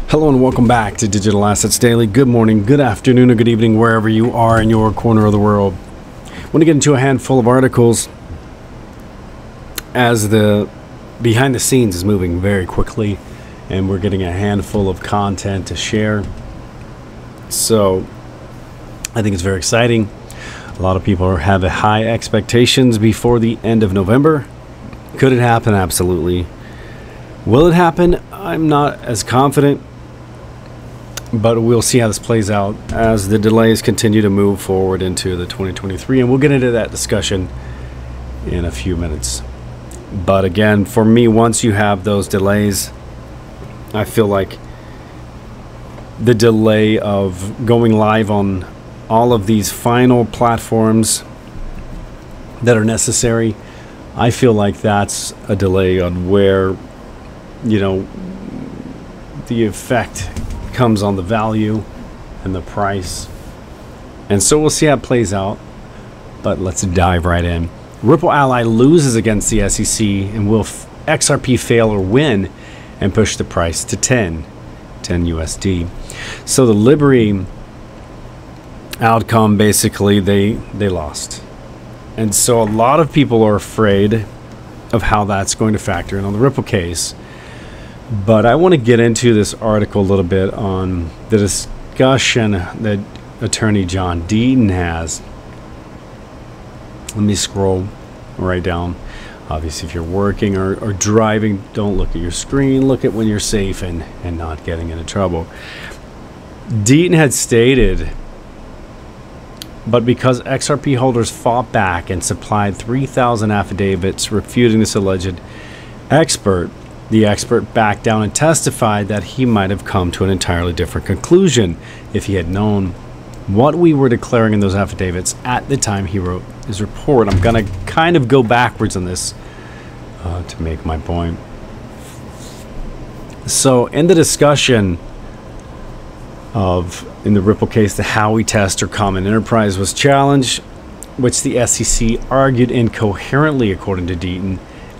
Hello and welcome back to Digital Assets Daily. Good morning, good afternoon, or good evening, wherever you are in your corner of the world. I want to get into a handful of articles as the behind the scenes is moving very quickly and we're getting a handful of content to share. So I think it's very exciting. A lot of people have high expectations before the end of November. Could it happen? Absolutely. Will it happen? I'm not as confident, but we'll see how this plays out as the delays continue to move forward into the 2023, and we'll get into that discussion in a few minutes. But again, for me, once you have those delays, I feel like the delay of going live on all of these final platforms that are necessary, I feel like that's a delay on where, you know, the effect comes on the value and the price. And so we'll see how it plays out, but let's dive right in. Ripple Ally loses against the SEC, and will XRP fail or win and push the price to 10 USD. So the Liberty outcome, basically they lost, and so a lot of people are afraid of how that's going to factor in on the Ripple case. But I want to get into this article a little bit on the discussion that attorney John Deaton has. Let me scroll right down. Obviously, if you're working or driving, don't look at your screen. Look at when you're safe and not getting into trouble. Deaton had stated, but because XRP holders fought back and supplied 3,000 affidavits refuting this alleged expert, the expert backed down and testified that he might have come to an entirely different conclusion if he had known what we were declaring in those affidavits at the time he wrote his report. I'm going to kind of go backwards on this to make my point. So in the discussion in the Ripple case, the Howey test or common enterprise was challenged, which the SEC argued incoherently. According to Deaton,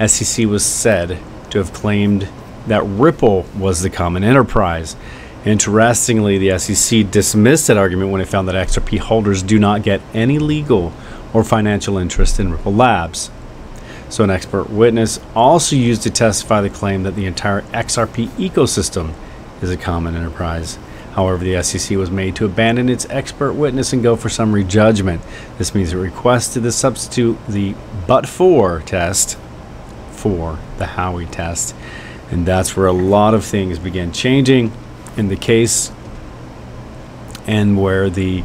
SEC was said to have claimed that Ripple was the common enterprise. Interestingly, the SEC dismissed that argument when it found that XRP holders do not get any legal or financial interest in Ripple Labs. So an expert witness also used to testify the claim that the entire XRP ecosystem is a common enterprise. However, the SEC was made to abandon its expert witness and go for summary judgment. This means it requested to substitute the but-for test for the Howey test, and that's where a lot of things began changing in the case, and where the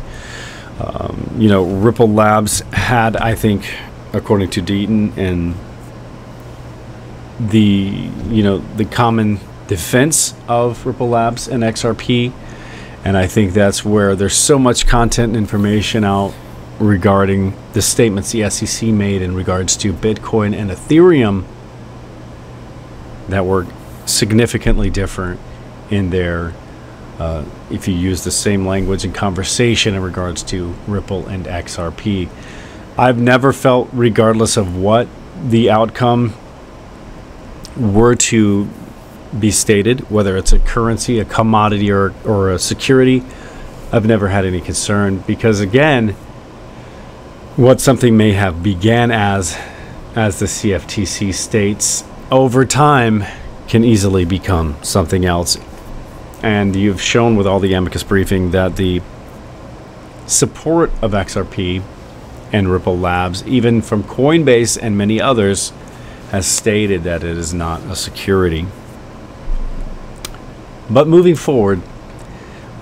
Ripple Labs had, I think, according to Deaton, and the common defense of Ripple Labs and XRP. And I think that's where there's so much content and information out regarding the statements the SEC made in regards to Bitcoin and Ethereum that were significantly different in their, if you use the same language and conversation in regards to Ripple and XRP. I've never felt, regardless of what the outcome were to be stated, whether it's a currency, a commodity, or a security, I've never had any concern, because again, what something may have began as the CFTC states, over time can easily become something else. And you've shown with all the amicus briefing that the support of XRP and Ripple Labs, even from Coinbase and many others, has stated that it is not a security. But moving forward,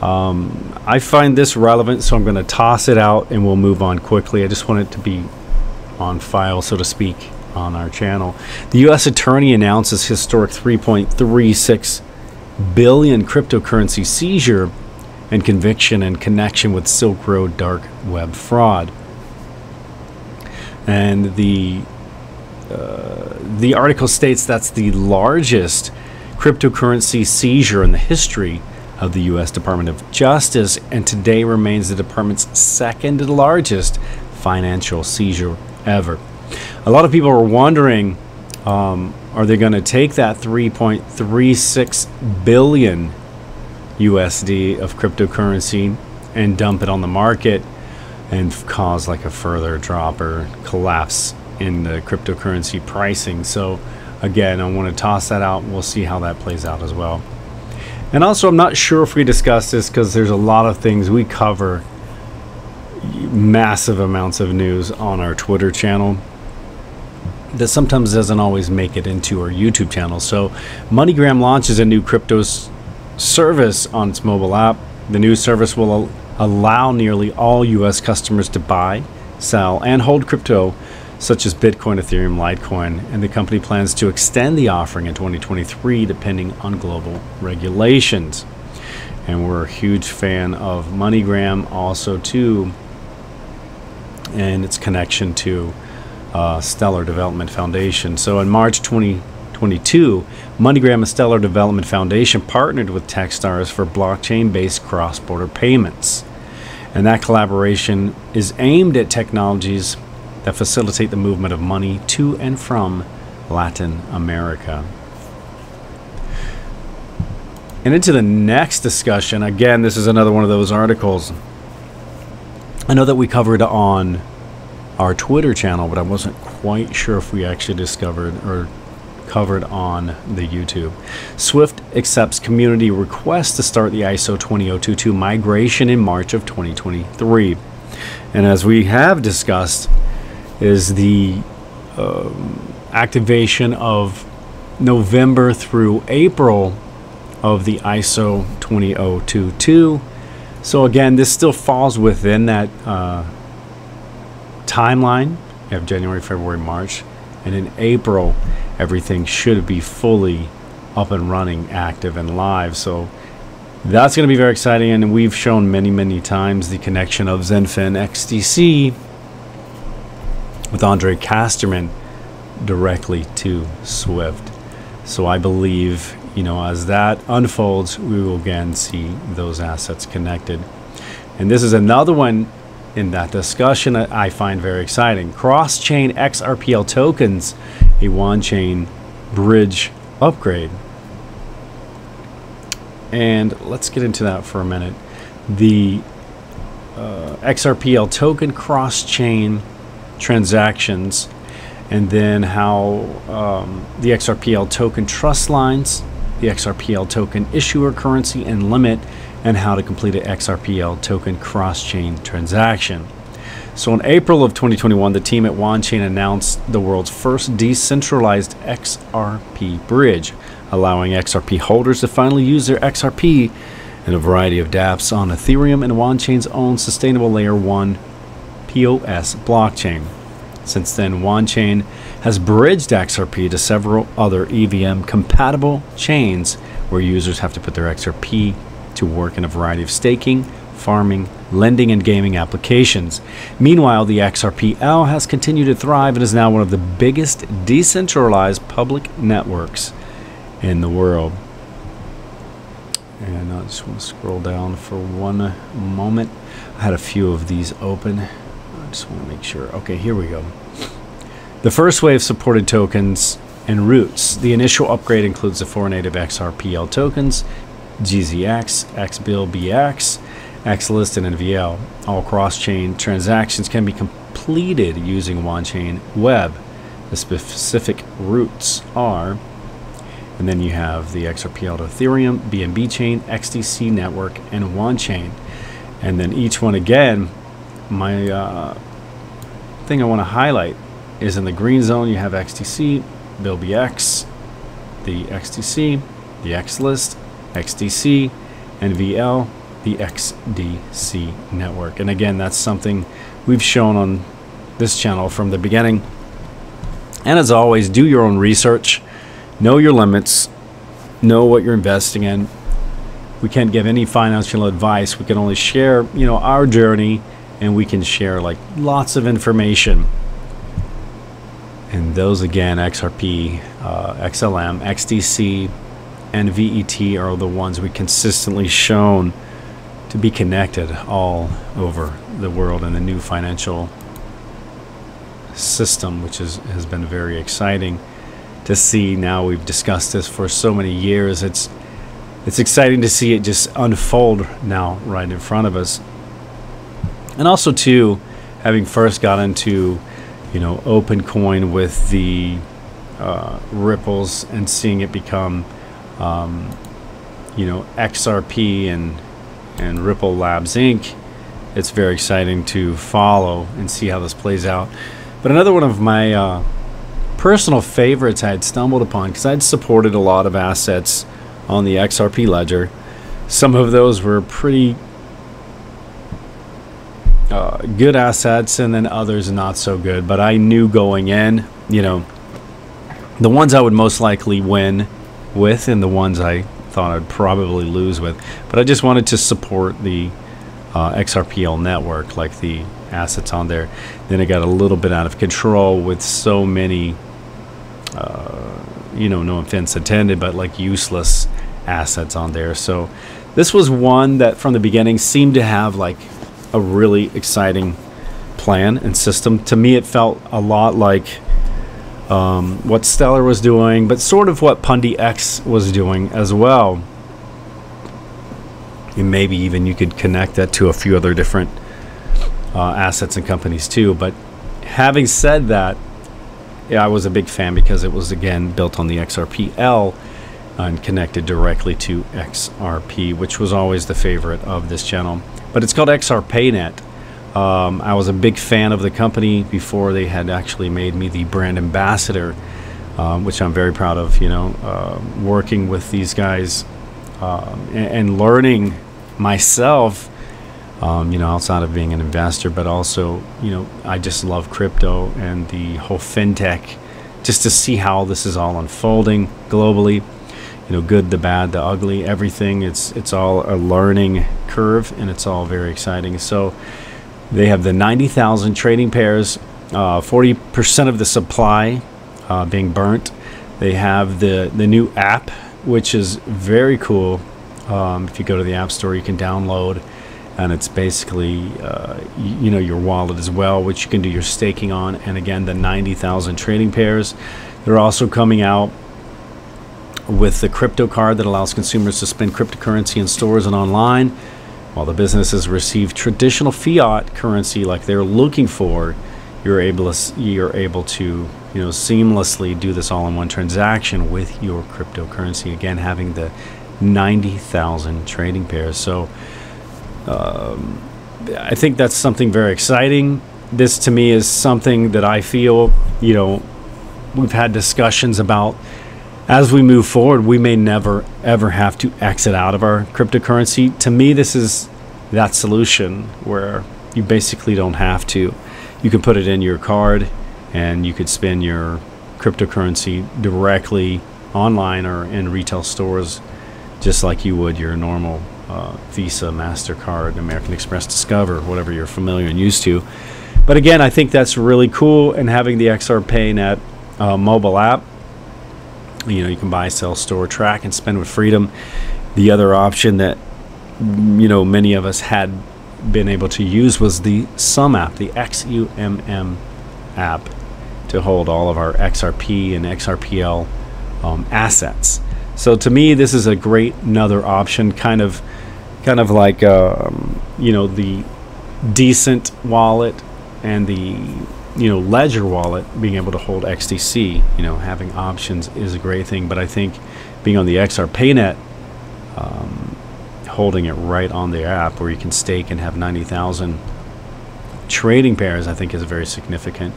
I find this relevant, so I'm going to toss it out and we'll move on quickly. I just want it to be on file, so to speak, on our channel. The U.S. Attorney announces historic 3.36 billion cryptocurrency seizure and conviction in connection with Silk Road dark web fraud. And the article states that's the largest cryptocurrency seizure in the history of the U.S. Department of Justice, and today remains the department's second largest financial seizure ever. A lot of people are wondering, are they going to take that 3.36 billion USD of cryptocurrency and dump it on the market and cause like a further drop or collapse in the cryptocurrency pricing? So again, I want to toss that out. We'll see how that plays out as well. And also, I'm not sure if we discussed this because there's a lot of things we cover, massive amounts of news on our Twitter channel that sometimes doesn't always make it into our YouTube channel. So Moneygram launches a new crypto service on its mobile app. The new service will allow nearly all US customers to buy, sell, and hold crypto such as Bitcoin, Ethereum, Litecoin, and the company plans to extend the offering in 2023 depending on global regulations. And we're a huge fan of Moneygram also too, and its connection to Stellar Development Foundation. So in March 2022, Moneygram and Stellar Development Foundation partnered with Techstars for blockchain-based cross-border payments. And that collaboration is aimed at technologies that facilitate the movement of money to and from Latin America. And into the next discussion, again, this is another one of those articles I know that we covered on our Twitter channel, but I wasn't quite sure if we actually discovered or covered on the YouTube. Swift accepts community request to start the ISO 20022 migration in March of 2023. And as we have discussed, is the activation of November through April of the ISO 20022. So again, this still falls within that timeline. You have January, February, March, and in April everything should be fully up and running, active and live. So that's going to be very exciting, and we've shown many times the connection of Zenfin XDC with Andre Casterman directly to Swift. So I believe, you know, as that unfolds, we will again see those assets connected. And this is another one in that discussion that I find very exciting. Cross-chain XRPL tokens, a one-chain bridge upgrade. And let's get into that for a minute. The XRPL token cross-chain transactions, and then how the XRPL token trust lines, the XRPL token issuer currency and limit, and how to complete an XRPL token cross-chain transaction. So in April of 2021, the team at OneChain announced the world's first decentralized XRP bridge, allowing XRP holders to finally use their XRP in a variety of dApps on Ethereum and OneChain's own sustainable Layer 1 POS blockchain. Since then, OneChain has bridged XRP to several other EVM-compatible chains where users have to put their XRP to work in a variety of staking, farming, lending, and gaming applications. Meanwhile, the XRPL has continued to thrive and is now one of the biggest decentralized public networks in the world. And I just want to scroll down for one moment. I had a few of these open. I just want to make sure. Okay, here we go. The first wave supported tokens and roots. The initial upgrade includes the 4 native XRPL tokens, GZX, XBillBX, XList, and NVL. All cross-chain transactions can be completed using OneChain Web. The specific roots are, and then you have the XRPL to Ethereum, BNB chain, XDC network, and OneChain. And then each one again, my thing I want to highlight is in the green zone you have XDC, BillBX, the XDC, the XList, XDC, NVL, the XDC network. And again, that's something we've shown on this channel from the beginning. And as always, do your own research, know your limits, know what you're investing in. We can't give any financial advice. We can only share, you know, our journey, and we can share like lots of information. And those again, XRP, XLM, XDC, and VET are the ones we consistently shown to be connected all over the world in the new financial system, which has been very exciting to see. Now we've discussed this for so many years. It's exciting to see it just unfold now right in front of us. And also too, having first got into, you know, OpenCoin with the ripples and seeing it become, you know, XRP and Ripple Labs Inc., it's very exciting to follow and see how this plays out. But another one of my personal favorites I had stumbled upon, because I'd supported a lot of assets on the XRP ledger. Some of those were pretty good assets, and then others not so good. But I knew going in, you know, the ones I would most likely win with and the ones I thought I'd probably lose with. But I just wanted to support the XRPL network, like the assets on there. Then it got a little bit out of control with so many, you know, no offense intended, but like useless assets on there. So this was one that from the beginning seemed to have like a really exciting plan and system. To me, it felt a lot like what Stellar was doing, but sort of what Pundi X was doing as well. And maybe even you could connect that to a few other different assets and companies too. But having said that, yeah, I was a big fan because it was, again, built on the XRPL and connected directly to XRP, which was always the favorite of this channel. But it's called XRPayNet. I was a big fan of the company before they had actually made me the brand ambassador, which I'm very proud of, you know, working with these guys and learning myself, you know, outside of being an investor, but also, you know, I just love crypto and the whole fintech, just to see how this is all unfolding globally, you know, good, the bad, the ugly, everything. It's all a learning curve, and it's all very exciting. So they have the 90,000 trading pairs, 40% of the supply being burnt. They have the new app, which is very cool. If you go to the App Store, you can download, and it's basically you know, your wallet as well, which you can do your staking on. And again, the 90,000 trading pairs. They're also coming out with the crypto card that allows consumers to spend cryptocurrency in stores and online, while the businesses receive traditional fiat currency like they're looking for. You're able to, you know, seamlessly do this all in one transaction with your cryptocurrency. Again, having the 90,000 trading pairs. So I think that's something very exciting. This to me is something that I feel, you know, we've had discussions about. As we move forward, we may never ever have to exit out of our cryptocurrency. To me, this is that solution where you basically don't have to. You can put it in your card, and you could spend your cryptocurrency directly online or in retail stores, just like you would your normal Visa, MasterCard, American Express, Discover, whatever you're familiar and used to. But again, I think that's really cool. And having the XRPayNet mobile app, you know, you can buy, sell, store, track, and spend with freedom. The other option that, you know, many of us had been able to use was the SUM app, the XUMM app, to hold all of our XRP and XRPL assets. So to me, this is a great another option, kind of like you know, the decent wallet and the, you know, ledger wallet being able to hold XDC. You know, having options is a great thing, but I think being on the XRPayNet, holding it right on the app where you can stake and have 90,000 trading pairs, I think is very significant,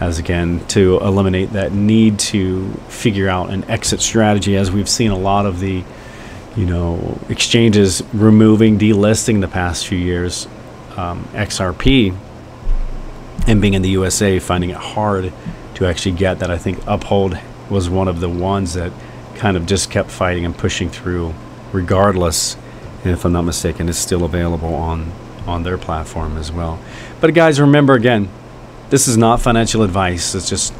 as again, to eliminate that need to figure out an exit strategy, as we've seen a lot of the, you know, exchanges removing, delisting the past few years, XRP, and being in the USA, finding it hard to actually get that. I think Uphold was one of the ones that kind of just kept fighting and pushing through regardless, and if I'm not mistaken, is still available on their platform as well. But guys, remember, again, this is not financial advice. It's just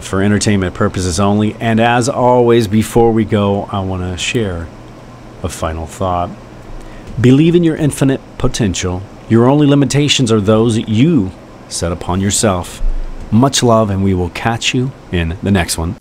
for entertainment purposes only. And as always, before we go, I want to share a final thought. Believe in your infinite potential. Your only limitations are those you set upon yourself. Much love, and we will catch you in the next one.